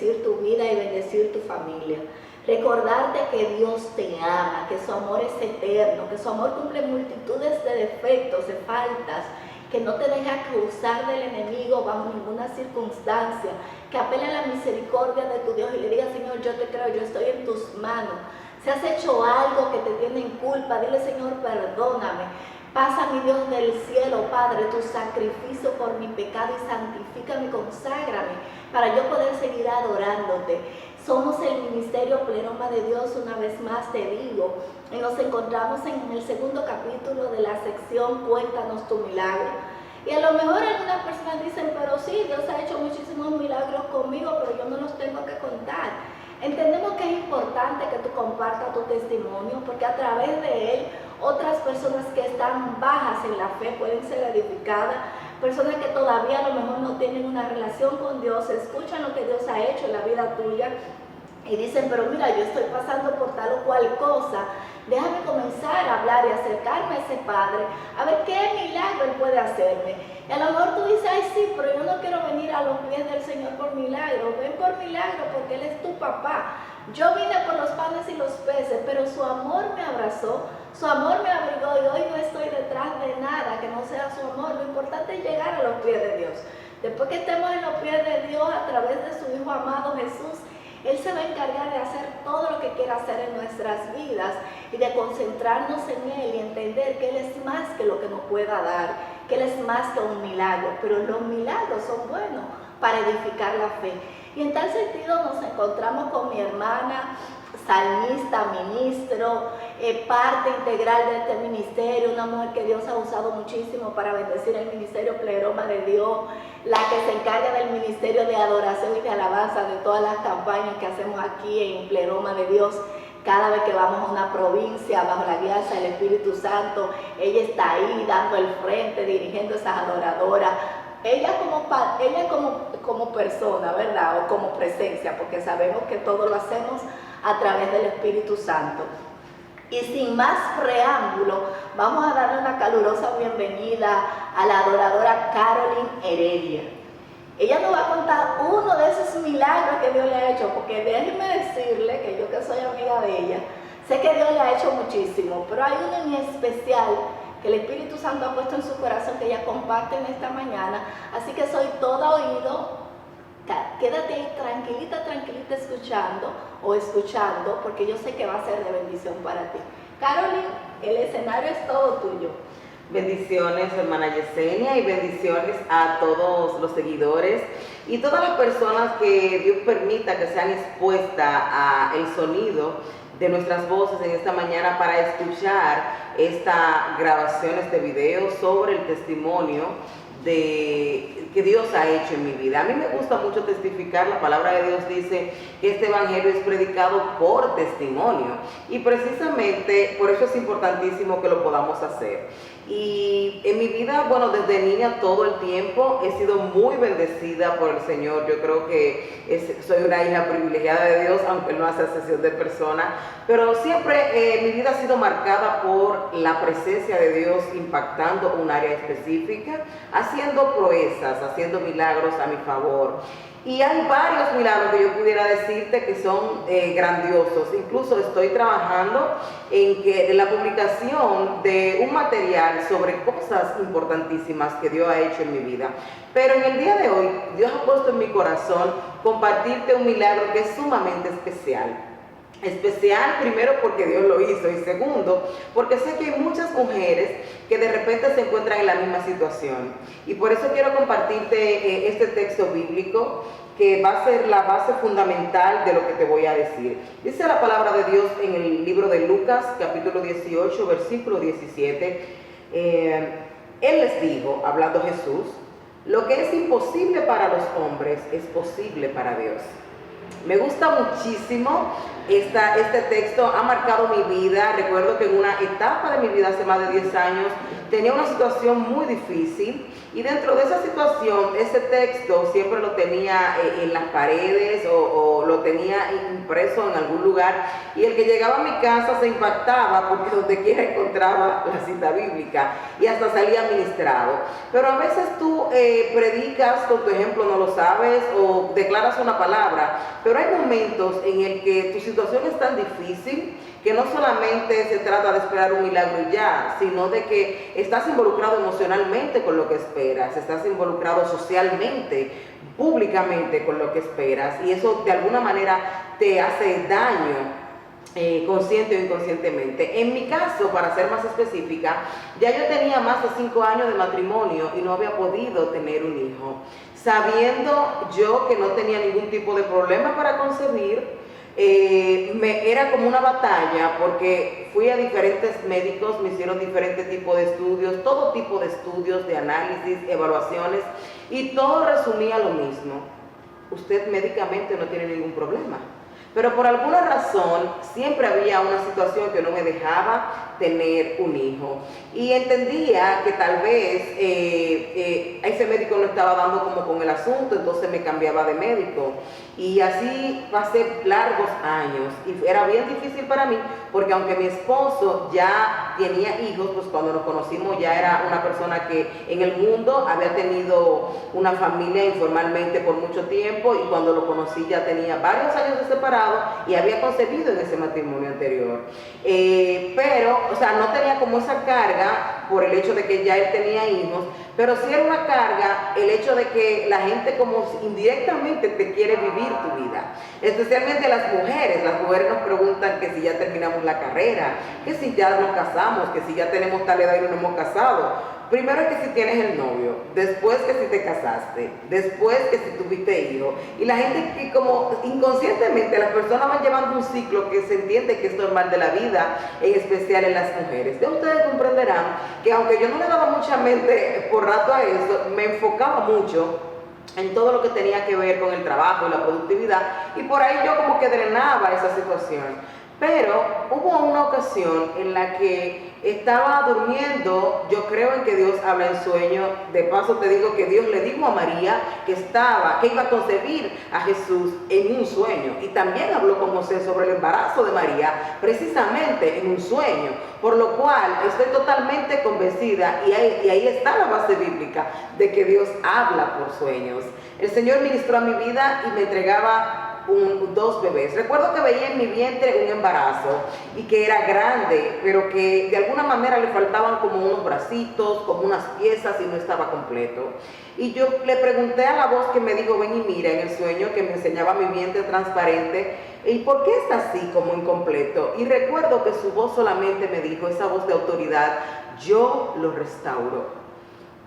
bendecir tu vida y bendecir tu familia. Recordarte que Dios te ama, que su amor es eterno, que su amor cumple multitudes de defectos, de faltas, que no te deja acusar del enemigo bajo ninguna circunstancia, que apela a la misericordia de tu Dios y le diga: Señor, yo te creo, yo estoy en tus manos. Si has hecho algo que te tiene en culpa, dile: Señor, perdóname. Pasa, mi Dios del cielo, Padre, tu sacrificio por mi pecado y santifícame, conságrame, para yo poder seguir adorándote. Somos el Ministerio Pleroma de Dios, una vez más te digo, y nos encontramos en el segundo capítulo de la sección Cuéntanos tu milagro. Y a lo mejor algunas personas dicen: pero sí, Dios ha hecho muchísimos milagros conmigo, pero yo no los tengo que contar. Entendemos que es importante que tú compartas tu testimonio, porque a través de él otras personas que están bajas en la fe pueden ser edificadas. Personas que todavía a lo mejor no tienen una relación con Dios, escuchan lo que Dios ha hecho en la vida tuya y dicen: pero mira, yo estoy pasando por tal o cual cosa, déjame comenzar a hablar y acercarme a ese Padre, a ver qué milagro Él puede hacerme. Y a lo mejor tú dices: ay sí, pero yo no quiero venir a los pies del Señor por milagro. Ven por milagro porque Él es tu papá. Yo vine por los panes y los peces, pero su amor me abrazó, su amor me abrigó, y hoy no estoy detrás de nada que no sea su amor. Lo importante es llegar a los pies de Dios. Después que estemos en los pies de Dios a través de su Hijo amado Jesús, Él se va a encargar de hacer todo lo que quiera hacer en nuestras vidas y de concentrarnos en Él y entender que Él es más que lo que nos pueda dar, que Él es más que un milagro. Pero los milagros son buenos para edificar la fe. Y en tal sentido nos encontramos con mi hermana, salmista, ministro, parte integral de este ministerio, una mujer que Dios ha usado muchísimo para bendecir el ministerio Pleroma de Dios, la que se encarga del ministerio de adoración y de alabanza de todas las campañas que hacemos aquí en Pleroma de Dios. Cada vez que vamos a una provincia bajo la guía del Espíritu Santo, ella está ahí dando el frente, dirigiendo esas adoradoras. Ella como persona, ¿verdad? O como presencia, porque sabemos que todo lo hacemos a través del Espíritu Santo. Y sin más preámbulo, vamos a darle una calurosa bienvenida a la adoradora Carolyn Heredia. Ella nos va a contar uno de esos milagros que Dios le ha hecho, porque déjenme decirle que yo, que soy amiga de ella, sé que Dios le ha hecho muchísimo, pero hay uno en especial que el Espíritu Santo ha puesto en su corazón, que ella comparte en esta mañana. Así que soy toda oído. Quédate ahí tranquilita, tranquilita escuchando, porque yo sé que va a ser de bendición para ti. Carolyn, el escenario es todo tuyo. Bendiciones, hermana Yesenia, y bendiciones a todos los seguidores y todas las personas que Dios permita que sean expuestas al sonido de nuestras voces en esta mañana para escuchar esta grabación, este video sobre el testimonio que Dios ha hecho en mi vida. A mí me gusta mucho testificar. La palabra de Dios dice que este evangelio es predicado por testimonio, y precisamente por eso es importantísimo que lo podamos hacer. Y en mi vida, bueno, desde niña todo el tiempo he sido muy bendecida por el Señor. Yo creo que soy una hija privilegiada de Dios, aunque Él no hace excepción de persona, pero siempre mi vida ha sido marcada por la presencia de Dios impactando un área específica, haciendo proezas, haciendo milagros a mi favor. Y hay varios milagros que yo pudiera decirte que son grandiosos. Incluso estoy trabajando en la publicación de un material sobre cosas importantísimas que Dios ha hecho en mi vida. Pero en el día de hoy, Dios ha puesto en mi corazón compartirte un milagro que es sumamente especial. Especial primero porque Dios lo hizo, y segundo porque sé que hay muchas mujeres que de repente se encuentran en la misma situación, y por eso quiero compartirte este texto bíblico que va a ser la base fundamental de lo que te voy a decir. Dice la palabra de Dios en el libro de Lucas capítulo 18 versículo 17. Él les dijo, hablando Jesús: lo que es imposible para los hombres es posible para Dios. Me gusta muchísimo Este texto ha marcado mi vida. Recuerdo que en una etapa de mi vida, hace más de 10 años, tenía una situación muy difícil y dentro de esa situación, ese texto siempre lo tenía en las paredes o lo tenía impreso en algún lugar, y el que llegaba a mi casa se impactaba porque donde quiera encontraba la cita bíblica y hasta salía ministrado. Pero a veces tú predicas con tu ejemplo, no lo sabes, o declaras una palabra, pero hay momentos en el que tu situación es tan difícil que no solamente se trata de esperar un milagro y ya, sino de que estás involucrado emocionalmente con lo que esperas, estás involucrado socialmente, públicamente con lo que esperas, y eso de alguna manera te hace daño, consciente o inconscientemente. En mi caso, para ser más específica, ya yo tenía más de 5 años de matrimonio y no había podido tener un hijo. Sabiendo yo que no tenía ningún tipo de problema para concebir, era como una batalla porque fui a diferentes médicos, me hicieron diferentes tipos de estudios, todo tipo de estudios, de análisis, evaluaciones, y todo resumía lo mismo: usted médicamente no tiene ningún problema. Pero por alguna razón siempre había una situación que no me dejaba tener un hijo. Y entendía que tal vez ese médico no estaba dando como con el asunto, entonces me cambiaba de médico. Y así pasé largos años. Y era bien difícil para mí, porque aunque mi esposo ya tenía hijos, pues cuando nos conocimos ya era una persona que en el mundo había tenido una familia informalmente por mucho tiempo, y cuando lo conocí ya tenía varios años de separado y había concebido en ese matrimonio anterior. Pero, o sea, no tenía como esa carga por el hecho de que ya él tenía hijos, pero sí era una carga el hecho de que la gente como indirectamente te quiere vivir tu vida, especialmente las mujeres nos preguntan que si ya terminamos la carrera, que si ya nos casamos, que si ya tenemos tal edad y no nos hemos casado. Primero que si tienes el novio, después que si te casaste, después que si tuviste hijos. Y la gente que como inconscientemente las personas van llevando un ciclo que se entiende que es normal de la vida, en especial en las mujeres. Ya ustedes comprenderán que aunque yo no le daba mucha mente por rato a eso, me enfocaba mucho en todo lo que tenía que ver con el trabajo y la productividad, y por ahí yo como que drenaba esa situación. Pero hubo una ocasión en la que estaba durmiendo. Yo creo en que Dios habla en sueño. De paso te digo que Dios le dijo a María que iba a concebir a Jesús en un sueño, y también habló con José sobre el embarazo de María precisamente en un sueño, por lo cual estoy totalmente convencida, y ahí está la base bíblica de que Dios habla por sueños. El Señor ministró a mi vida y me entregaba 2 bebés. Recuerdo que veía en mi vientre un embarazo y que era grande, pero que de alguna manera le faltaban como unos bracitos, como unas piezas, y no estaba completo. Y yo le pregunté a la voz que me dijo ven y mira, en el sueño, que me enseñaba mi vientre transparente, ¿y por qué está así como incompleto? Y recuerdo que su voz solamente me dijo, esa voz de autoridad: yo lo restauro.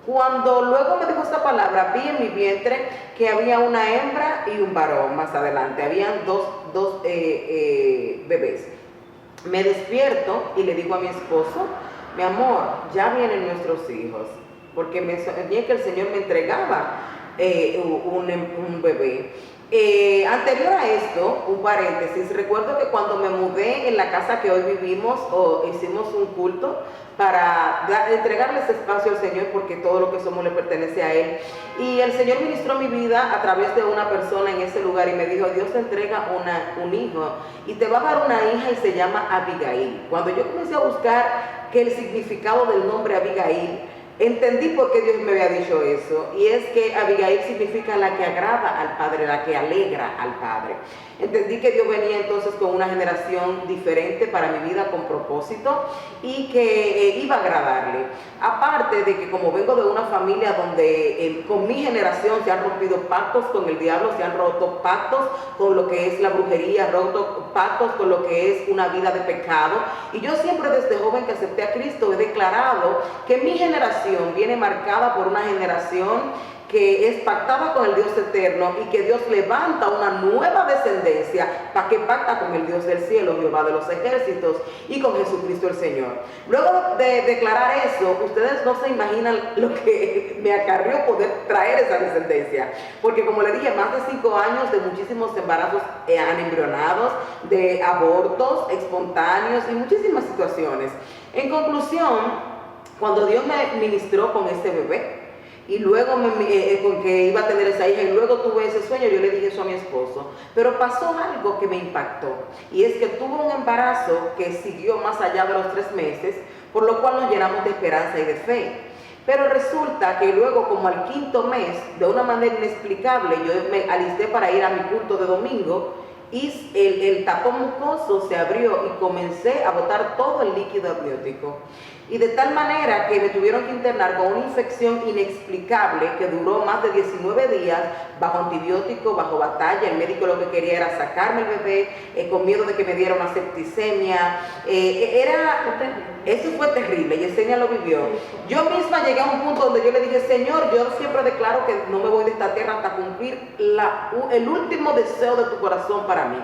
Cuando luego me dijo esta palabra, vi en mi vientre que había una hembra y un varón más adelante. Habían dos bebés. Me despierto y le digo a mi esposo: mi amor, ya vienen nuestros hijos, porque me soñé que el Señor me entregaba un bebé. Anterior a esto, un paréntesis, recuerdo que cuando me mudé en la casa que hoy vivimos, hicimos un culto para entregarle ese espacio al Señor, porque todo lo que somos le pertenece a Él. Y el Señor ministró mi vida a través de una persona en ese lugar y me dijo: Dios te entrega un hijo y te va a dar una hija y se llama Abigail. Cuando yo comencé a buscar que el significado del nombre Abigail, entendí por qué Dios me había dicho eso, y es que Abigail significa la que agrada al Padre, la que alegra al Padre. Entendí que Dios venía entonces con una generación diferente para mi vida, con propósito, y que iba a agradarle. Aparte de que como vengo de una familia donde con mi generación se han rompido pactos con el diablo, se han roto pactos con lo que es la brujería, roto pactos con lo que es una vida de pecado, y yo siempre desde joven que acepté a Cristo he declarado que mi generación generación viene marcada por una generación que es pactada con el Dios eterno y que Dios levanta una nueva descendencia para que pacta con el Dios del cielo, Jehová de los ejércitos, y con Jesucristo el Señor. Luego de declarar eso, ustedes no se imaginan lo que me acarrió poder traer esa descendencia, porque como le dije, más de 5 años de muchísimos embarazos anembrionados, de abortos espontáneos y muchísimas situaciones. En conclusión, cuando Dios me ministró con este bebé, y luego con que iba a tener esa hija, y luego tuve ese sueño, yo le dije eso a mi esposo, pero pasó algo que me impactó, y es que tuve un embarazo que siguió más allá de los 3 meses, por lo cual nos llenamos de esperanza y de fe. Pero resulta que luego, como al 5.º mes, de una manera inexplicable, yo me alisté para ir a mi culto de domingo, y el tapón mucoso se abrió y comencé a botar todo el líquido amniótico. Y de tal manera que me tuvieron que internar con una infección inexplicable que duró más de 19 días, bajo antibiótico, bajo batalla. El médico lo que quería era sacarme el bebé, con miedo de que me diera una septicemia. Eso fue terrible, Yesenia lo vivió. Yo misma llegué a un punto donde yo le dije, Señor, yo siempre declaro que no me voy de esta tierra hasta cumplir el último deseo de tu corazón para mí.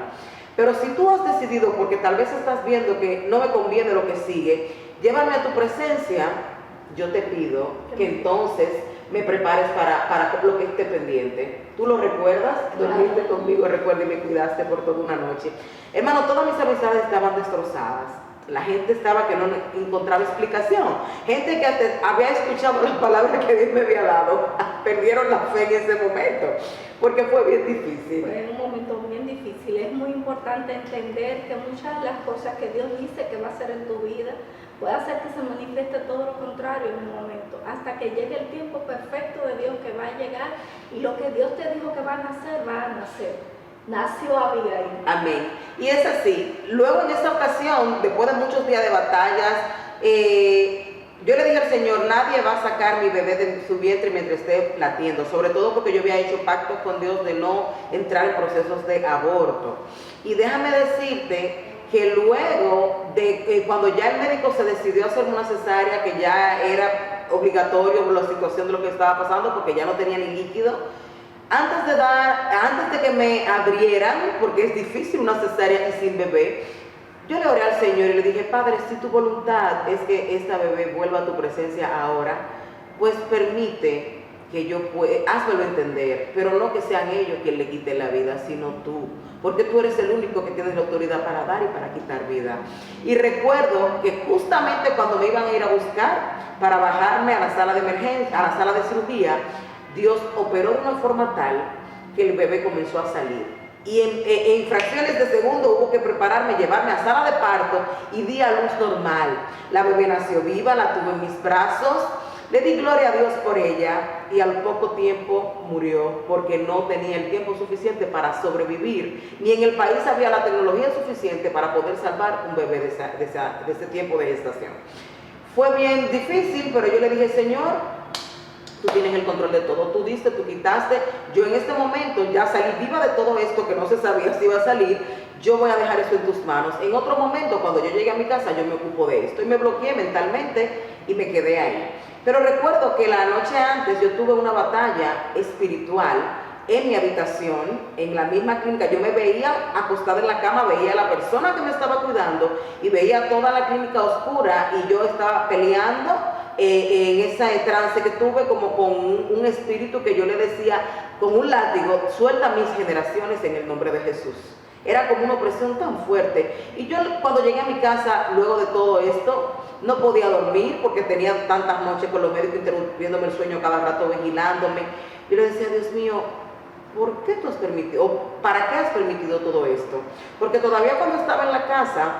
Pero si tú has decidido, porque tal vez estás viendo que no me conviene lo que sigue, llévame a tu presencia, yo te pido que entonces me prepares para lo que esté pendiente. ¿Tú lo recuerdas? Dormiste conmigo, recuerda, y me cuidaste por toda una noche. Hermano, todas mis amistades estaban destrozadas. La gente estaba que no encontraba explicación. Gente que hasta había escuchado las palabras que Dios me había dado, perdieron la fe en ese momento, porque fue bien difícil. Fue un momento bien difícil. Es muy importante entender que muchas de las cosas que Dios dice que va a hacer en tu vida, puede hacer que se manifieste todo lo contrario en un momento, hasta que llegue el tiempo perfecto de Dios que va a llegar, y lo que Dios te dijo que van a hacer, va a nacer. Nació Abigail. Amén. Y es así. Luego en esa ocasión, después de muchos días de batallas, yo le dije al Señor, nadie va a sacar mi bebé de su vientre mientras esté latiendo, sobre todo porque yo había hecho pactos con Dios de no entrar en procesos de aborto. Y déjame decirte que luego de cuando ya el médico se decidió a hacer una cesárea, que ya era obligatorio por la situación de lo que estaba pasando, porque ya no tenía ni líquido, antes de que me abrieran, porque es difícil una cesárea y sin bebé, yo le oré al Señor y le dije, Padre, si tu voluntad es que esta bebé vuelva a tu presencia ahora, pues permite que yo pueda, házmelo entender, pero no que sean ellos quien le quiten la vida, sino tú, porque tú eres el único que tienes la autoridad para dar y para quitar vida. Y recuerdo que justamente cuando me iban a ir a buscar para bajarme a la sala de emergencia, a la sala de cirugía, Dios operó de una forma tal que el bebé comenzó a salir. Y en fracciones de segundo hubo que prepararme, llevarme a sala de parto, y di a luz normal. La bebé nació viva, la tuve en mis brazos, le di gloria a Dios por ella, y al poco tiempo murió porque no tenía el tiempo suficiente para sobrevivir, ni en el país había la tecnología suficiente para poder salvar un bebé de ese tiempo de gestación. Fue bien difícil, pero yo le dije, Señor, tú tienes el control de todo, tú diste, tú quitaste. Yo en este momento ya salí viva de todo esto que no se sabía si iba a salir. Yo voy a dejar eso en tus manos. En otro momento, cuando yo llegue a mi casa, yo me ocupo de esto. Y me bloqueé mentalmente y me quedé ahí. Pero recuerdo que la noche antes yo tuve una batalla espiritual en mi habitación, en la misma clínica. Yo me veía acostada en la cama, veía a la persona que me estaba cuidando y veía toda la clínica oscura, y yo estaba peleando en ese trance que tuve, como con un espíritu que yo le decía con un látigo, suelta mis generaciones en el nombre de Jesús. Era como una opresión tan fuerte. Y yo, cuando llegué a mi casa, luego de todo esto, no podía dormir porque tenía tantas noches con los médicos interrumpiéndome el sueño cada rato, vigilándome. Yo le decía, Dios mío, ¿por qué tú has permitido, o para qué has permitido todo esto? Porque todavía cuando estaba en la casa,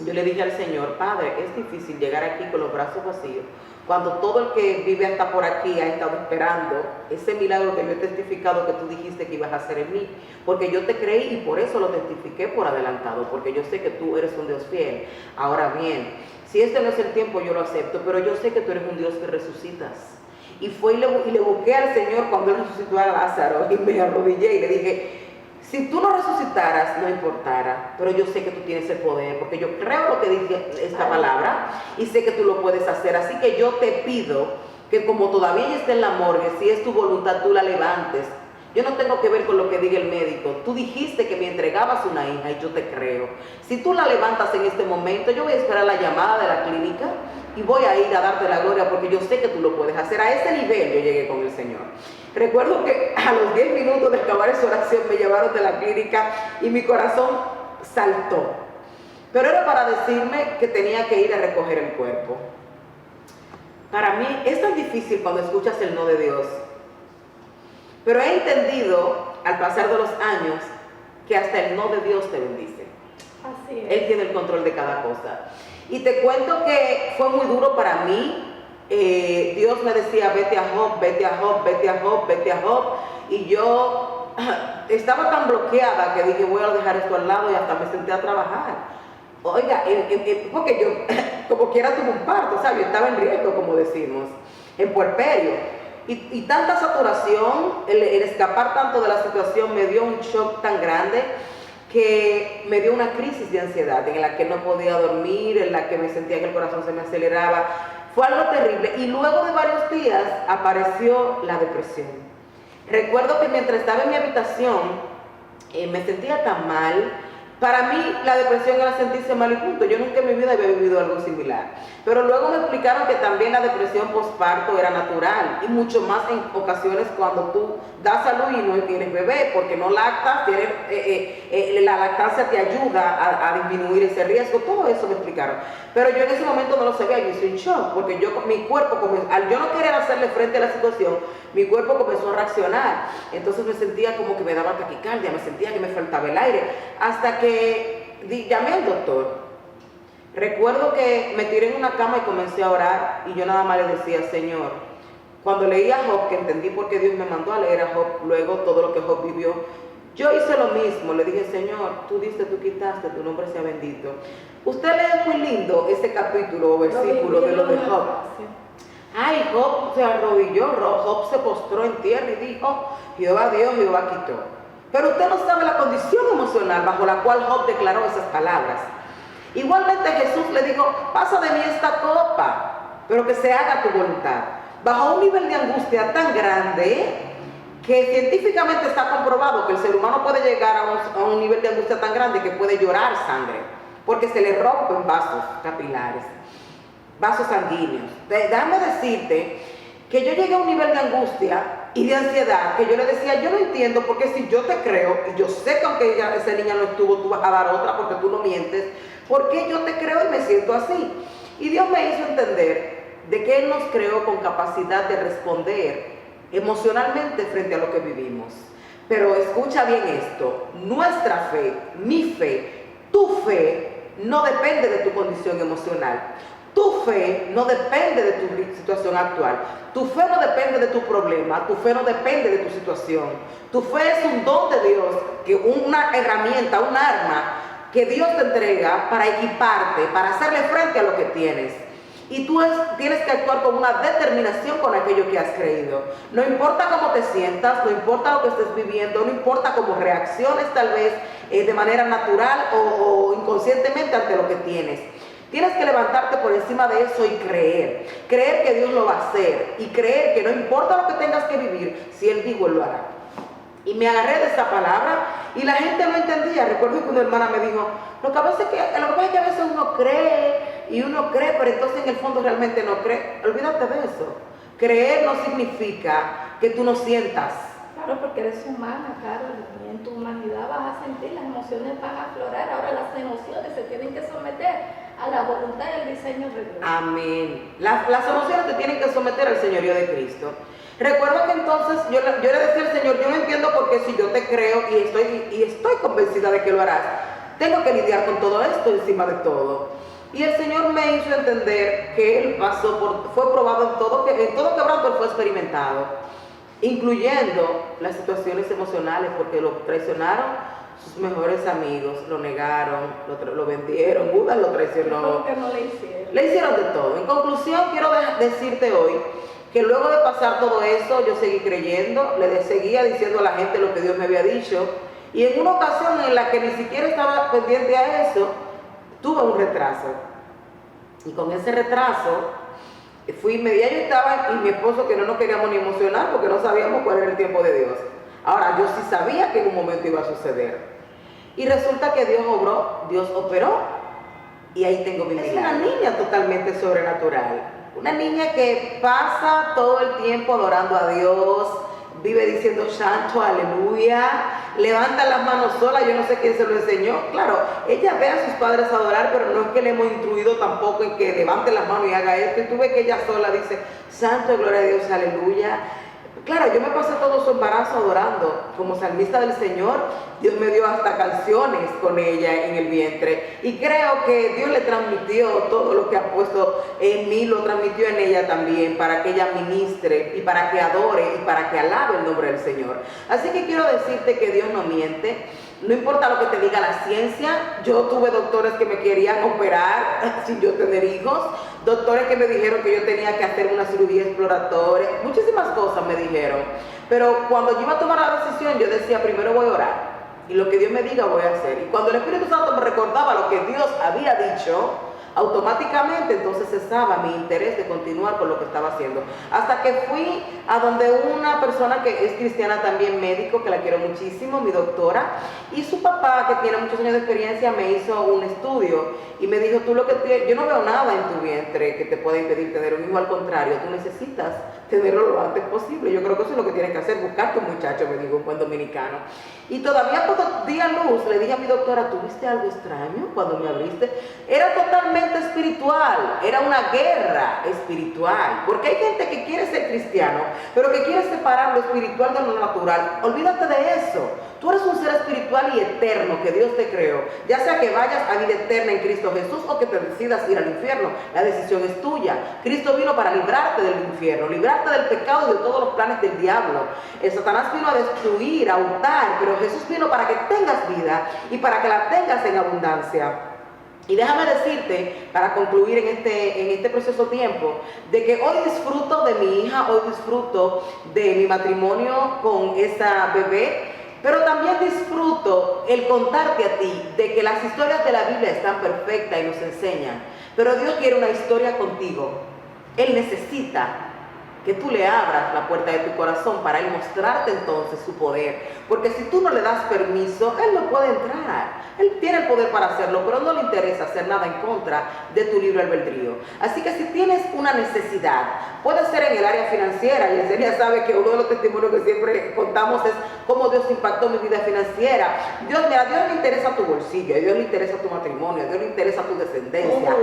yo le dije al Señor, Padre, es difícil llegar aquí con los brazos vacíos, cuando todo el que vive hasta por aquí ha estado esperando ese milagro que yo he testificado que tú dijiste que ibas a hacer en mí, porque yo te creí y por eso lo testifiqué por adelantado, porque yo sé que tú eres un Dios fiel. Ahora bien, si este no es el tiempo, yo lo acepto, pero yo sé que tú eres un Dios que resucitas. Y fue y le busqué al Señor cuando él resucitó a Lázaro, y me arrodillé y le dije, si tú no resucitaras, no importara, pero yo sé que tú tienes el poder, porque yo creo lo que dice esta palabra y sé que tú lo puedes hacer. Así que yo te pido que como todavía ella está en la morgue, si es tu voluntad, tú la levantes. Yo no tengo que ver con lo que diga el médico. Tú dijiste que me entregabas una hija y yo te creo. Si tú la levantas en este momento, yo voy a esperar la llamada de la clínica y voy a ir a darte la gloria porque yo sé que tú lo puedes hacer. A ese nivel yo llegué con el Señor. Recuerdo que a los 10 minutos de acabar esa oración me llevaron de la clínica y mi corazón saltó. Pero era para decirme que tenía que ir a recoger el cuerpo. Para mí es tan difícil cuando escuchas el no de Dios. Pero he entendido al pasar de los años que hasta el no de Dios te bendice. Así es. Él tiene el control de cada cosa. Y te cuento que fue muy duro para mí. Dios me decía, vete a Job, vete a Job, vete a Job, vete a Job. Y yo estaba tan bloqueada que dije, voy a dejar esto al lado y hasta me senté a trabajar. Oiga, porque yo como quiera tuve un parto, ¿sabes? Yo estaba en riesgo, como decimos, en puerperio. Y tanta saturación, el escapar tanto de la situación me dio un shock tan grande que me dio una crisis de ansiedad en la que no podía dormir, en la que me sentía que el corazón se me aceleraba. Fue algo terrible y luego de varios días apareció la depresión. Recuerdo que mientras estaba en mi habitación me sentía tan mal. Para mí la depresión era sentirse mal y punto. Yo nunca en mi vida había vivido algo similar. Pero luego me explicaron que también la depresión postparto era natural y mucho más en ocasiones cuando tú das a luz y no tienes bebé porque no lactas, la lactancia te ayuda a disminuir ese riesgo. Todo eso me explicaron. Pero yo en ese momento no lo sabía, yo hice un shock porque mi cuerpo, al yo no querer hacerle frente a la situación, mi cuerpo comenzó a reaccionar. Entonces me sentía como que me daba taquicardia, me sentía que me faltaba el aire, hasta que llamé al doctor. Recuerdo que me tiré en una cama y comencé a orar y yo nada más le decía, Señor, cuando leí a Job, que entendí por qué Dios me mandó a leer a Job, luego todo lo que Job vivió, yo hice lo mismo, le dije, Señor, tú diste, tú quitaste, tu nombre sea bendito. Usted lee muy lindo ese capítulo o versículo de lo de Job. Ay, Job se arrodilló, Job se postró en tierra y dijo, Jehová dio, Jehová quitó. Pero usted no sabe la condición emocional bajo la cual Job declaró esas palabras. Igualmente Jesús le dijo, pasa de mí esta copa, pero que se haga tu voluntad. Bajo un nivel de angustia tan grande que científicamente está comprobado que el ser humano puede llegar a un nivel de angustia tan grande que puede llorar sangre, porque se le rompen vasos capilares, vasos sanguíneos. Déjame decirte que yo llegué a un nivel de angustia y de ansiedad que yo le decía, yo no entiendo porque si yo te creo, y yo sé que aunque esa niña no estuvo, tú vas a dar otra porque tú no mientes, ¿por qué yo te creo y me siento así? Y Dios me hizo entender de que Él nos creó con capacidad de responder emocionalmente frente a lo que vivimos. Pero escucha bien esto, nuestra fe, mi fe, tu fe no depende de tu condición emocional. Tu fe no depende de tu situación actual. Tu fe no depende de tu problema. Tu fe no depende de tu situación. Tu fe es un don de Dios, que una herramienta, un arma que Dios te entrega para equiparte, para hacerle frente a lo que tienes. Y tú tienes que actuar con una determinación con aquello que has creído. No importa cómo te sientas, no importa lo que estés viviendo, no importa cómo reacciones tal vez de manera natural o inconscientemente ante lo que tienes. Tienes que levantarte por encima de eso y creer que Dios lo va a hacer y creer que no importa lo que tengas que vivir, si Él dijo, Él lo hará. Y me agarré de esa palabra y la gente no entendía. Recuerdo que una hermana me dijo, lo que pasa es que a veces uno cree, pero entonces en el fondo realmente no cree. Olvídate de eso. Creer no significa que tú no sientas. Claro, porque eres humana, Carol, y en tu humanidad vas a sentir, las emociones van a aflorar. Ahora las emociones se tienen que someter a la voluntad y al diseño de Dios. Amén. Las emociones te tienen que someter al señorío de Cristo. Recuerdo que entonces yo le decía al Señor, yo no entiendo por qué si yo te creo y estoy convencida de que lo harás, tengo que lidiar con todo esto encima de todo. Y el Señor me hizo entender que Él fue probado en todo quebranto Él fue experimentado, incluyendo las situaciones emocionales, porque lo traicionaron sus mejores amigos, lo negaron, lo vendieron, Judas lo traicionó. Que no le hicieron. Le hicieron de todo. En conclusión, quiero decirte hoy que luego de pasar todo eso, yo seguí creyendo, le seguía diciendo a la gente lo que Dios me había dicho, y en una ocasión en la que ni siquiera estaba pendiente a eso, tuve un retraso. Y con ese retraso, Ya yo estaba y mi esposo, que no nos queríamos ni emocionar porque no sabíamos cuál era el tiempo de Dios. Ahora, yo sí sabía que en un momento iba a suceder. Y resulta que Dios obró, Dios operó, y ahí tengo mi milagro. Es una niña totalmente sobrenatural. Una niña que pasa todo el tiempo adorando a Dios, vive diciendo santo, aleluya, levanta las manos sola, yo no sé quién se lo enseñó. Claro, ella ve a sus padres adorar, pero no es que le hemos instruido tampoco en que levante las manos y haga esto. Y tú ves que ella sola dice, santo, gloria a Dios, aleluya. Claro, yo me pasé todo su embarazo adorando, como salmista del Señor. Dios me dio hasta canciones con ella en el vientre. Y creo que Dios le transmitió todo lo que ha puesto en mí, lo transmitió en ella también, para que ella ministre y para que adore y para que alabe el nombre del Señor. Así que quiero decirte que Dios no miente. No importa lo que te diga la ciencia. Yo tuve doctores que me querían operar sin yo tener hijos, doctores que me dijeron que yo tenía que hacer una cirugía exploratoria, muchísimas cosas me dijeron. Pero cuando yo iba a tomar la decisión, yo decía, primero voy a orar, y lo que Dios me diga voy a hacer. Y cuando el Espíritu Santo me recordaba lo que Dios había dicho, automáticamente entonces cesaba mi interés de continuar con lo que estaba haciendo. Hasta que fui a donde una persona que es cristiana también, médico, que la quiero muchísimo, mi doctora, y su papá, que tiene muchos años de experiencia, me hizo un estudio y me dijo, tú lo que yo no veo nada en tu vientre que te pueda impedir tener un hijo, al contrario, tú necesitas tenerlo lo antes posible. Yo creo que eso es lo que tienes que hacer, buscarte un muchacho, me dijo un buen dominicano. Y todavía cuando di a luz, le dije a mi doctora, ¿tuviste algo extraño cuando me abriste? Era totalmente espiritual, era una guerra espiritual, porque hay gente que quiere ser cristiano, pero que quiere separar lo espiritual de lo natural. Olvídate de eso. Tú eres un ser espiritual y eterno que Dios te creó, ya sea que vayas a vida eterna en Cristo Jesús o que te decidas ir al infierno. La decisión es tuya. Cristo vino para librarte del infierno, librarte del pecado y de todos los planes del diablo. El Satanás vino a destruir, a hurtar, pero Jesús vino para que tengas vida y para que la tengas en abundancia. Y déjame decirte, para concluir en este precioso tiempo, de que hoy disfruto de mi hija, hoy disfruto de mi matrimonio con esa bebé, pero también disfruto el contarte a ti de que las historias de la Biblia están perfectas y nos enseñan. Pero Dios quiere una historia contigo. Él necesita que tú le abras la puerta de tu corazón para Él mostrarte entonces su poder. Porque si tú no le das permiso, Él no puede entrar. Él tiene el poder para hacerlo, pero no le interesa hacer nada en contra de tu libre albedrío. Así que si tienes una necesidad, puede ser en el área financiera, y Yesenia sabe que uno de los testimonios que siempre contamos es cómo Dios impactó mi vida financiera. A Dios le interesa tu bolsillo, a Dios le interesa tu matrimonio, a Dios le interesa tu descendencia,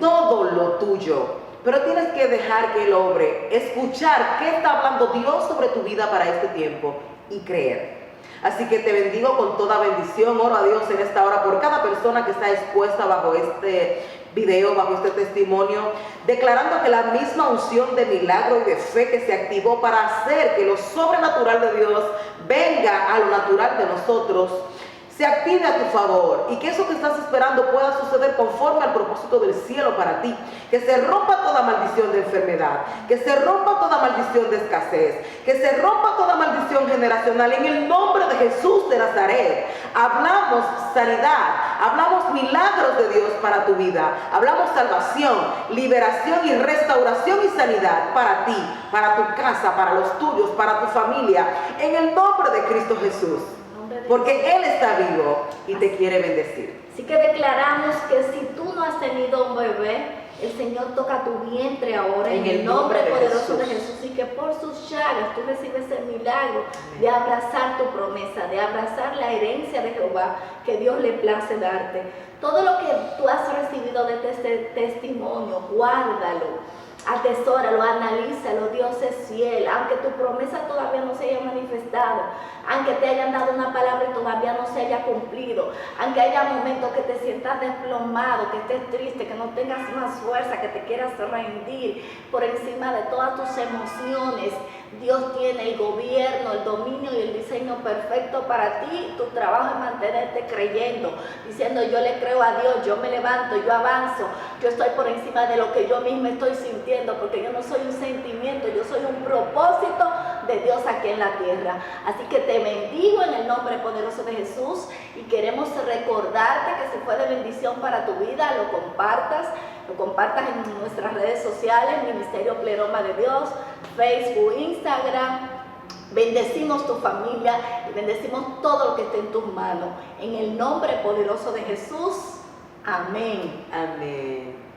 todo lo tuyo. Pero tienes que dejar que Él obre, escuchar qué está hablando Dios sobre tu vida para este tiempo y creer. Así que te bendigo con toda bendición. Oro a Dios en esta hora por cada persona que está expuesta bajo este video, bajo este testimonio, declarando que la misma unción de milagro y de fe que se activó para hacer que lo sobrenatural de Dios venga a lo natural de nosotros, se active a tu favor, y que eso que estás esperando pueda suceder conforme al propósito del cielo para ti. Que se rompa toda maldición de enfermedad, que se rompa toda maldición de escasez, que se rompa toda maldición generacional en el nombre de Jesús de Nazaret. Hablamos sanidad, hablamos milagros de Dios para tu vida, hablamos salvación, liberación y restauración y sanidad para ti, para tu casa, para los tuyos, para tu familia, en el nombre de Cristo Jesús. Porque Él está vivo y te quiere bendecir. Así que declaramos que si tú no has tenido un bebé, el Señor toca tu vientre ahora en el nombre poderoso de Jesús, y que por sus llagas tú recibes el milagro de abrazar tu promesa, de abrazar la herencia de Jehová que Dios le place darte. Todo lo que tú has recibido de este testimonio, guárdalo. Atesóralo, analízalo. Dios es fiel, aunque tu promesa todavía no se haya manifestado, aunque te hayan dado una palabra y todavía no se haya cumplido, aunque haya momentos que te sientas desplomado, que estés triste, que no tengas más fuerza, que te quieras rendir por encima de todas tus emociones. Dios tiene el gobierno, el dominio y el diseño perfecto para ti. Tu trabajo es mantenerte creyendo, diciendo: yo le creo a Dios, yo me levanto, yo avanzo, yo estoy por encima de lo que yo misma estoy sintiendo. existiendo, porque yo no soy un sentimiento, yo soy un propósito de Dios aquí en la tierra. Así que te bendigo en el nombre poderoso de Jesús y queremos recordarte que si fue de bendición para tu vida, lo compartas en nuestras redes sociales, Ministerio Pleroma de Dios, Facebook, Instagram. Bendecimos tu familia y bendecimos todo lo que esté en tus manos. En el nombre poderoso de Jesús. Amén. Amén.